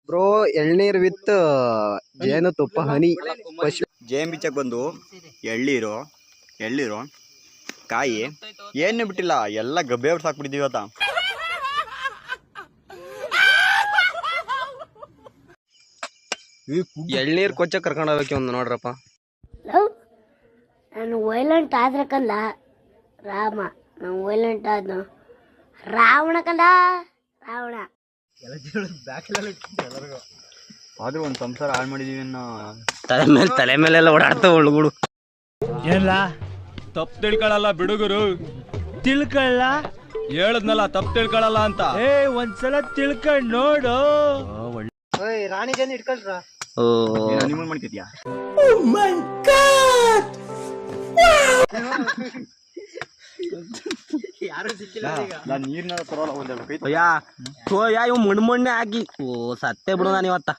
Bro ಎಳ್ನೀರ್ ವಿತ್ ಜೇನು ತುಪ್ಪ ಹನಿ ಜೇನ್ ಬಿಚ್ಚಕ್ ಬಂದು ಎಳ್ಳೀರು ಎಳ್ಳೀರು ಕಾಯಿ ಏನು ಬಿಟ್ಟಿಲ್ಲ, ಎಲ್ಲ ಗಬ್ಬೆ ಹೊಡ್ಸ್ ಹಾಕ್ಬಿಟ್ಟಿದೀವಿ ಇವತ್ತ. ಎಳ್ನೀರ್ ಕೊಚ್ಚ ಕರ್ಕೊಂಡು ಹೋಗಕ್ಕೆ ಒಂದು ನೋಡ್ರಪ್ಪ. ನಾನು ವೈಲೆಂಟ್ ಆದ್ರೆ ಕಂದ ರಾಮ, ನಾನು ವೈಲೆಂಟ್ ಆದ ರಾವಣ ಕಂದ ರಾವಣ. ಆದ್ರೂ ಒಂದ್ ಸಂಸಾರ ಹಾಳು ಮಾಡಿದೀವಿ ಅನ್ನೋ ತಲೆ ಮೇಲೆಲ್ಲ ಓಡಾಡ್ತಾವ ಹುಳುಗುಡು. ಏನ್ಲ ತಪ್ಪು ತಿಳ್ಕೊಳಲ್ಲ ಬಿಡುಗರು, ತಿಳ್ಕೊಳ್ಳ ಹೇಳದ್ನಲ್ಲ ತಪ್ಪು ತಿಳ್ಕೊಳಲ್ಲ ಅಂತ. ಒಂದ್ಸಲ ತಿಳ್ಕೊಂಡ್ ನೋಡು. ರಾಣಿ ಜನ ಇಟ್ಕೊಳ್ರ. ನಿಮ್ಮನ್ ಮಾಡ್ಕೊತೀಯ? ನಾನ್ ನೀರ್ನ ತರೋಲ್ಲ ಒಂದೆರಡು ಇವ್ ಮಣ್ಣೆ ಹಾಕಿ ಸತ್ತೆ ಬಿಡು ನಾನು ಇವತ್ತ.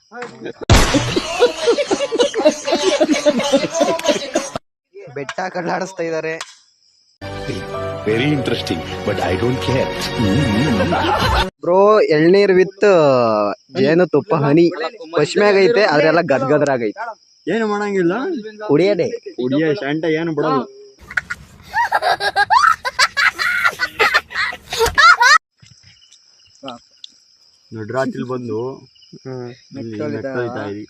ಬೆಟ್ಟ ಕಳ್ಳಾಡಿಸ್ತಾ ಇದಾರೆ. Very interesting but I don't care. Bro ಎಳ್ನೀರ್ ವಿತ್ ಜೇನು ತುಪ್ಪ ಹನಿ ಪಶ್ಮ್ಯಾಗ ಐತೆ, ಅದ್ರೆಲ್ಲ ಗದ್ಗದ್ರಾಗೈತೆ. ಏನು ಮಾಡಂಗಿಲ್ಲ, ಕುಡಿಯದೆ ಕುಡಿಯ ಶಾಂಟ ಏನು ಬಿಡಲ್ಲ. ನಡ್ರಾತ್ರಿ ಬಂದು ಇಲ್ಲಿ ಮೆಟ್ಟ ಹೋಯ್ತಾ ಇದೀವಿ.